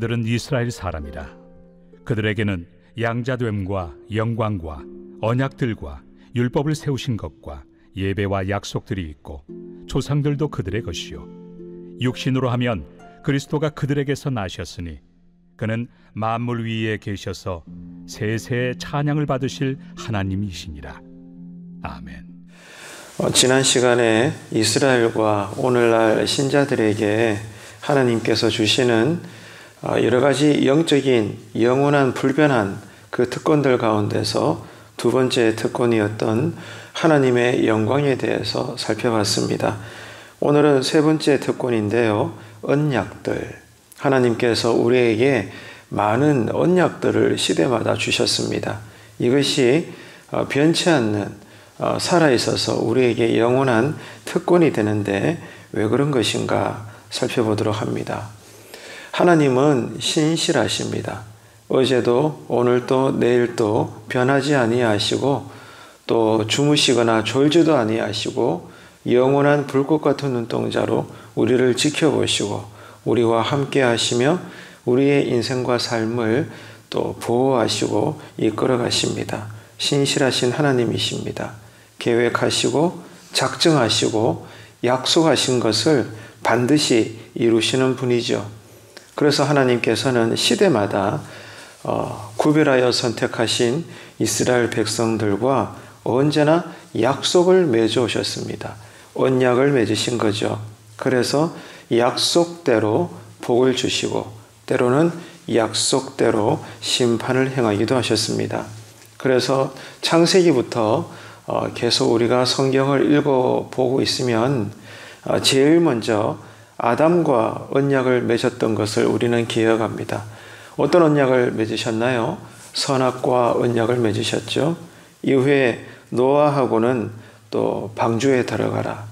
그들은 이스라엘 사람이라. 그들에게는 양자됨과 영광과 언약들과 율법을 세우신 것과 예배와 약속들이 있고 조상들도 그들의 것이요 육신으로 하면 그리스도가 그들에게서 나셨으니 그는 만물 위에 계셔서 세세의 찬양을 받으실 하나님이시니라. 아멘. 지난 시간에 이스라엘과 오늘날 신자들에게 하나님께서 주시는 여러 가지 영적인 영원한 불변한 그 특권들 가운데서 두 번째 특권이었던 하나님의 영광에 대해서 살펴봤습니다. 오늘은 세 번째 특권인데요. 언약들. 하나님께서 우리에게 많은 언약들을 시대마다 주셨습니다. 이것이 변치 않는 살아있어서 우리에게 영원한 특권이 되는데 왜 그런 것인가 살펴보도록 합니다. 하나님은 신실하십니다. 어제도 오늘도 내일도 변하지 아니하시고 또 주무시거나 졸지도 아니하시고 영원한 불꽃 같은 눈동자로 우리를 지켜보시고 우리와 함께 하시며 우리의 인생과 삶을 또 보호하시고 이끌어 가십니다. 신실하신 하나님이십니다. 계획하시고 작정하시고 약속하신 것을 반드시 이루시는 분이죠. 그래서 하나님께서는 시대마다 구별하여 선택하신 이스라엘 백성들과 언제나 약속을 맺어 오셨습니다. 언약을 맺으신 거죠. 그래서 약속대로 복을 주시고 때로는 약속대로 심판을 행하기도 하셨습니다. 그래서 창세기부터 계속 우리가 성경을 읽어보고 있으면 제일 먼저 아담과 언약을 맺었던 것을 우리는 기억합니다. 어떤 언약을 맺으셨나요? 선악과 언약을 맺으셨죠. 이후에 노아하고는 또 방주에 들어가라.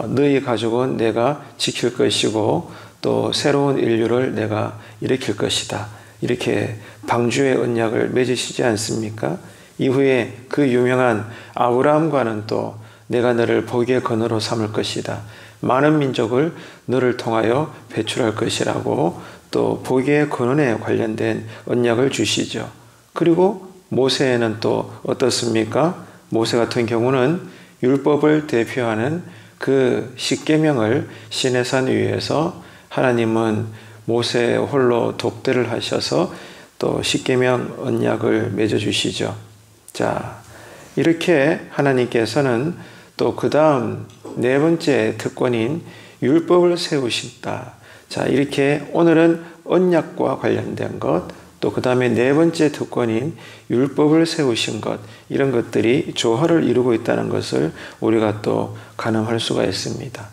너희 가족은 내가 지킬 것이고 또 새로운 인류를 내가 일으킬 것이다. 이렇게 방주의 언약을 맺으시지 않습니까? 이후에 그 유명한 아브라함과는 또 내가 너를 복의 근원으로 삼을 것이다. 많은 민족을 너를 통하여 배출할 것이라고 또 복의 근원에 관련된 언약을 주시죠. 그리고 모세에는 또 어떻습니까? 모세 같은 경우는 율법을 대표하는 그 십계명을 시내산 위에서 하나님은 모세 홀로 독대를 하셔서 또 십계명 언약을 맺어주시죠. 자, 이렇게 하나님께서는 또 그 다음 네 번째 특권인 율법을 세우신다. 자, 이렇게 오늘은 언약과 관련된 것, 또 그 다음에 네 번째 특권인 율법을 세우신 것, 이런 것들이 조화를 이루고 있다는 것을 우리가 또 가늠할 수가 있습니다.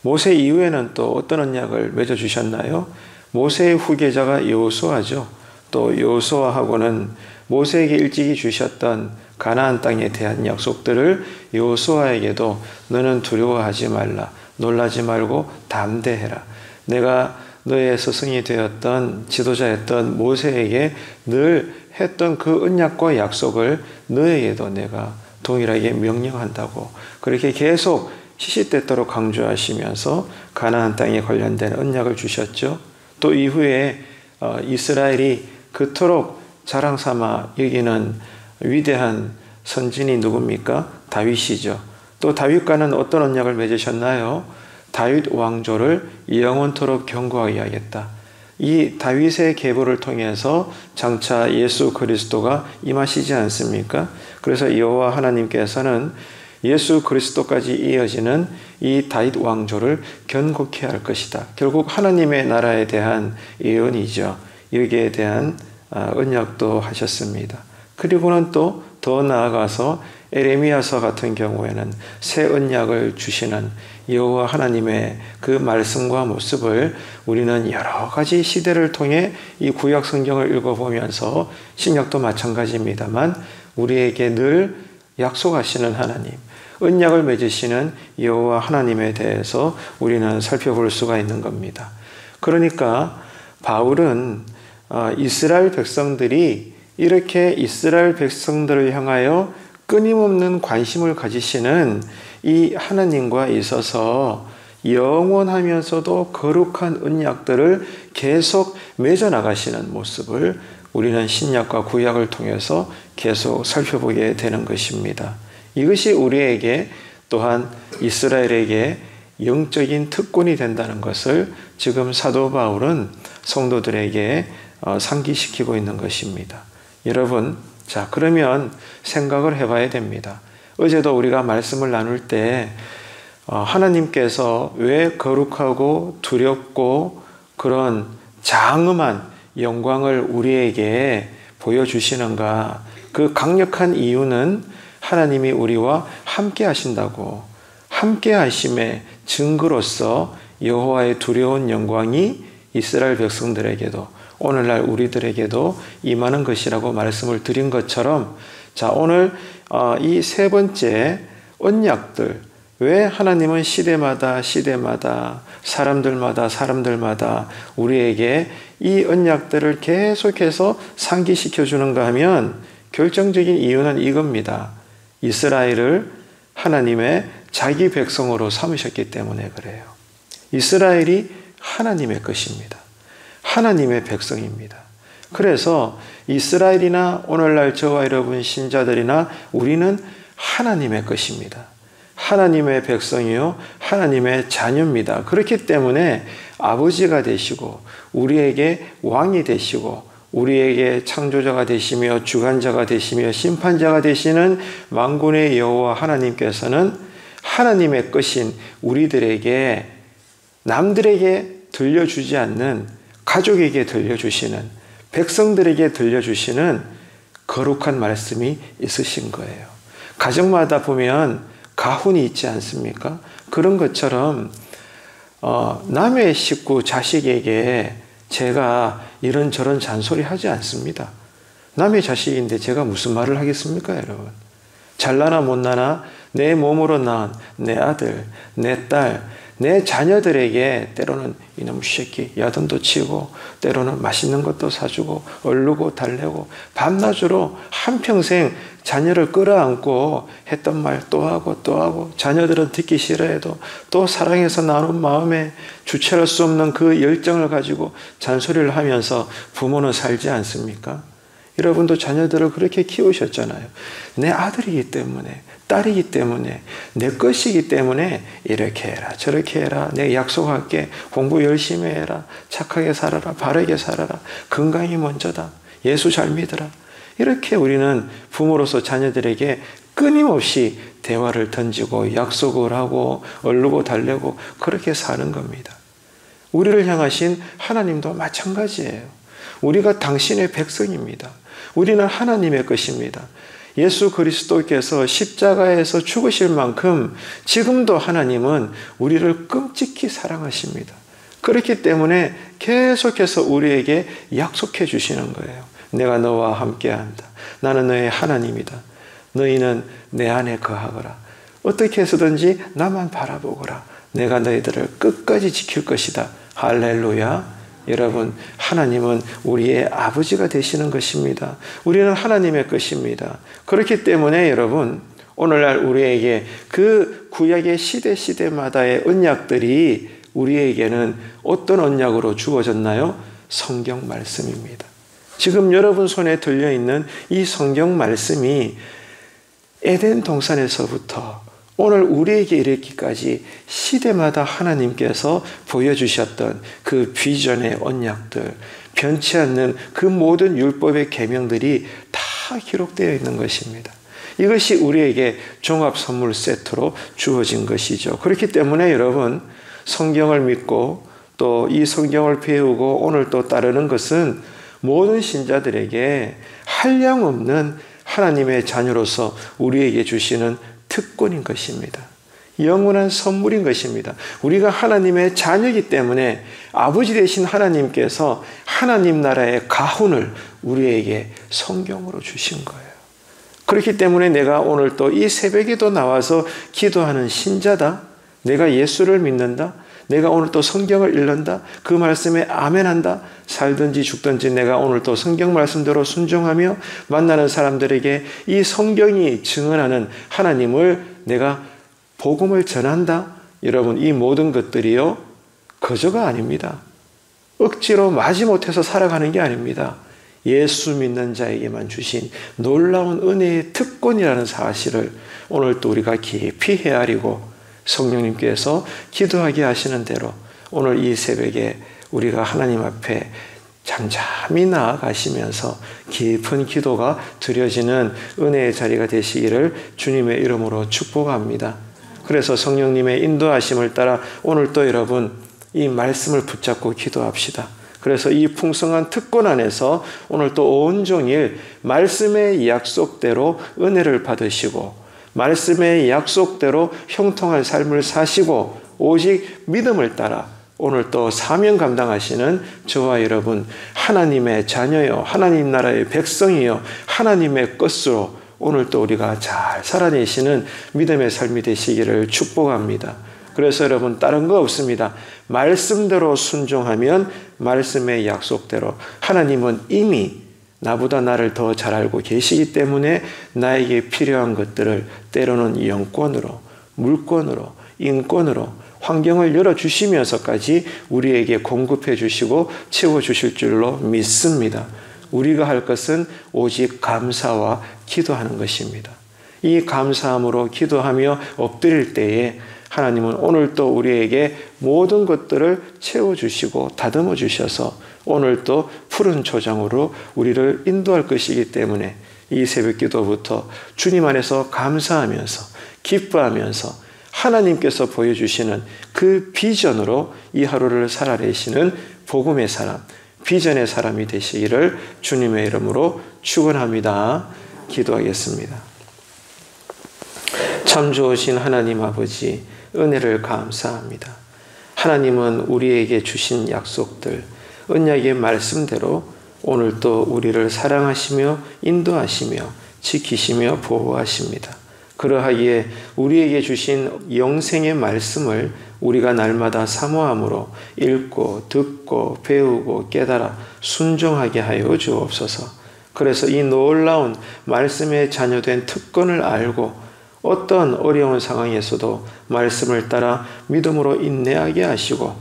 모세 이후에는 또 어떤 언약을 맺어주셨나요? 모세의 후계자가 여호수아죠. 또 여호수아하고는 모세에게 일찍이 주셨던 가나안 땅에 대한 약속들을 여호수아에게도 너는 두려워하지 말라. 놀라지 말고 담대해라. 내가 너의 스승이 되었던 지도자였던 모세에게 늘 했던 그 언약과 약속을 너에게도 내가 동일하게 명령한다고 그렇게 계속 시시때때로 강조하시면서 가나안 땅에 관련된 언약을 주셨죠. 또 이후에 이스라엘이 그토록 자랑삼아 여기는 위대한 선진이 누굽니까? 다윗이죠. 또 다윗과는 어떤 언약을 맺으셨나요? 다윗 왕조를 영원토록 견고하게 하겠다. 이 다윗의 계보를 통해서 장차 예수 그리스도가 임하시지 않습니까? 그래서 여호와 하나님께서는 예수 그리스도까지 이어지는 이 다윗 왕조를 견고케 할 것이다. 결국 하나님의 나라에 대한 예언이죠. 여기에 대한 언약도 하셨습니다. 그리고는 또 더 나아가서 에레미야서 같은 경우에는 새 언약을 주시는 여호와 하나님의 그 말씀과 모습을 우리는 여러 가지 시대를 통해 이 구약 성경을 읽어보면서 신약도 마찬가지입니다만 우리에게 늘 약속하시는 하나님, 언약을 맺으시는 여호와 하나님에 대해서 우리는 살펴볼 수가 있는 겁니다. 그러니까 바울은 이스라엘 백성들이 이렇게 이스라엘 백성들을 향하여 끊임없는 관심을 가지시는 이 하나님과 있어서 영원하면서도 거룩한 언약들을 계속 맺어나가시는 모습을 우리는 신약과 구약을 통해서 계속 살펴보게 되는 것입니다. 이것이 우리에게 또한 이스라엘에게 영적인 특권이 된다는 것을 지금 사도 바울은 성도들에게 상기시키고 있는 것입니다. 여러분, 자, 그러면 생각을 해봐야 됩니다. 어제도 우리가 말씀을 나눌 때 하나님께서 왜 거룩하고 두렵고 그런 장엄한 영광을 우리에게 보여주시는가? 그 강력한 이유는 하나님이 우리와 함께 하신다고, 함께 하심의 증거로서 여호와의 두려운 영광이 이스라엘 백성들에게도 오늘날 우리들에게도 임하는 것이라고 말씀을 드린 것처럼, 자, 오늘 이 세 번째 언약들, 왜 하나님은 시대마다 사람들마다 우리에게 이 언약들을 계속해서 상기시켜 주는가 하면 결정적인 이유는 이겁니다. 이스라엘을 하나님의 자기 백성으로 삼으셨기 때문에 그래요. 이스라엘이 하나님의 것입니다. 하나님의 백성입니다. 그래서 이스라엘이나 오늘날 저와 여러분 신자들이나 우리는 하나님의 것입니다. 하나님의 백성이요, 하나님의 자녀입니다. 그렇기 때문에 아버지가 되시고 우리에게 왕이 되시고 우리에게 창조자가 되시며 주관자가 되시며 심판자가 되시는 만군의 여호와 하나님께서는 하나님의 것인 우리들에게 남들에게 들려주지 않는, 가족에게 들려주시는, 백성들에게 들려주시는 거룩한 말씀이 있으신 거예요. 가정마다 보면 가훈이 있지 않습니까? 그런 것처럼 남의 식구 자식에게 제가 이런저런 잔소리 하지 않습니다. 남의 자식인데 제가 무슨 말을 하겠습니까, 여러분? 잘나나 못나나 내 몸으로 낳은 내 아들, 내 딸, 내 자녀들에게 때로는 이놈 새끼 야단도 치고 때로는 맛있는 것도 사주고 얼르고 달래고 밤낮으로 한평생 자녀를 끌어안고 했던 말 또 하고 자녀들은 듣기 싫어해도 또 사랑해서 나눈 마음에 주체할 수 없는 그 열정을 가지고 잔소리를 하면서 부모는 살지 않습니까? 여러분도 자녀들을 그렇게 키우셨잖아요. 내 아들이기 때문에, 딸이기 때문에, 내 것이기 때문에 이렇게 해라 저렇게 해라, 내가 약속할게, 공부 열심히 해라, 착하게 살아라, 바르게 살아라, 건강이 먼저다, 예수 잘 믿어라. 이렇게 우리는 부모로서 자녀들에게 끊임없이 대화를 던지고 약속을 하고 얼르고 달래고 그렇게 사는 겁니다. 우리를 향하신 하나님도 마찬가지예요. 우리가 당신의 백성입니다. 우리는 하나님의 것입니다. 예수 그리스도께서 십자가에서 죽으실 만큼 지금도 하나님은 우리를 끔찍히 사랑하십니다. 그렇기 때문에 계속해서 우리에게 약속해 주시는 거예요. 내가 너와 함께한다. 나는 너의 하나님이다. 너희는 내 안에 거하거라. 어떻게 해서든지 나만 바라보거라. 내가 너희들을 끝까지 지킬 것이다. 할렐루야. 여러분, 하나님은 우리의 아버지가 되시는 것입니다. 우리는 하나님의 것입니다. 그렇기 때문에 여러분, 오늘날 우리에게 그 구약의 시대마다의 언약들이 우리에게는 어떤 언약으로 주어졌나요? 성경 말씀입니다. 지금 여러분 손에 들려있는 이 성경 말씀이 에덴 동산에서부터 오늘 우리에게 이르기까지 시대마다 하나님께서 보여주셨던 그 비전의 언약들, 변치 않는 그 모든 율법의 계명들이 다 기록되어 있는 것입니다. 이것이 우리에게 종합 선물 세트로 주어진 것이죠. 그렇기 때문에 여러분, 성경을 믿고 또 이 성경을 배우고 오늘 또 따르는 것은 모든 신자들에게 한량없는 하나님의 자녀로서 우리에게 주시는 특권인 것입니다. 영원한 선물인 것입니다. 우리가 하나님의 자녀이기 때문에 아버지 되신 하나님께서 하나님 나라의 가훈을 우리에게 성경으로 주신 거예요. 그렇기 때문에 내가 오늘 또 이 새벽에도 나와서 기도하는 신자다. 내가 예수를 믿는다. 내가 오늘 또 성경을 읽는다. 그 말씀에 아멘한다. 살든지 죽든지 내가 오늘 또 성경 말씀대로 순종하며 만나는 사람들에게 이 성경이 증언하는 하나님을 내가 복음을 전한다. 여러분, 이 모든 것들이요, 거저가 아닙니다. 억지로 마지못해서 살아가는 게 아닙니다. 예수 믿는 자에게만 주신 놀라운 은혜의 특권이라는 사실을 오늘 또 우리가 깊이 헤아리고 성령님께서 기도하게 하시는 대로 오늘 이 새벽에 우리가 하나님 앞에 잠잠히 나아가시면서 깊은 기도가 드려지는 은혜의 자리가 되시기를 주님의 이름으로 축복합니다. 그래서 성령님의 인도하심을 따라 오늘 또 여러분 이 말씀을 붙잡고 기도합시다. 그래서 이 풍성한 특권 안에서 오늘 또 온종일 말씀의 약속대로 은혜를 받으시고 말씀의 약속대로 형통한 삶을 사시고 오직 믿음을 따라 오늘 또 사명 감당하시는 저와 여러분, 하나님의 자녀요, 하나님 나라의 백성이요, 하나님의 것으로 오늘 또 우리가 잘 살아내시는 믿음의 삶이 되시기를 축복합니다. 그래서 여러분, 다른 거 없습니다. 말씀대로 순종하면 말씀의 약속대로 하나님은 이미 나보다 나를 더 잘 알고 계시기 때문에 나에게 필요한 것들을 때로는 영권으로, 물권으로, 인권으로 환경을 열어주시면서까지 우리에게 공급해 주시고 채워주실 줄로 믿습니다. 우리가 할 것은 오직 감사와 기도하는 것입니다. 이 감사함으로 기도하며 엎드릴 때에 하나님은 오늘 또 우리에게 모든 것들을 채워주시고 다듬어 주셔서 오늘 또 푸른 초장으로 우리를 인도할 것이기 때문에 이 새벽 기도부터 주님 안에서 감사하면서 기뻐하면서 하나님께서 보여주시는 그 비전으로 이 하루를 살아내시는 복음의 사람, 비전의 사람이 되시기를 주님의 이름으로 축원합니다. 기도하겠습니다. 참 좋으신 하나님 아버지, 은혜를 감사합니다. 하나님은 우리에게 주신 약속들, 언약의 말씀대로 오늘 또 우리를 사랑하시며 인도하시며 지키시며 보호하십니다. 그러하기에 우리에게 주신 영생의 말씀을 우리가 날마다 사모함으로 읽고 듣고 배우고 깨달아 순종하게 하여 주옵소서. 그래서 이 놀라운 말씀의 자녀된 특권을 알고 어떤 어려운 상황에서도 말씀을 따라 믿음으로 인내하게 하시고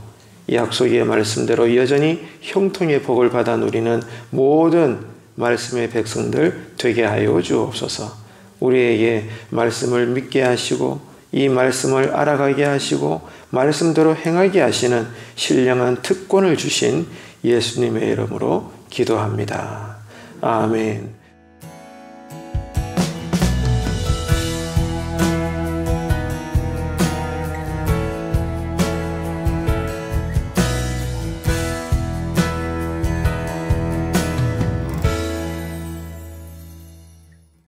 약속의 말씀대로 여전히 형통의 복을 받아 누리는 모든 말씀의 백성들 되게 하여 주옵소서. 우리에게 말씀을 믿게 하시고 이 말씀을 알아가게 하시고 말씀대로 행하게 하시는 신령한 특권을 주신 예수님의 이름으로 기도합니다. 아멘.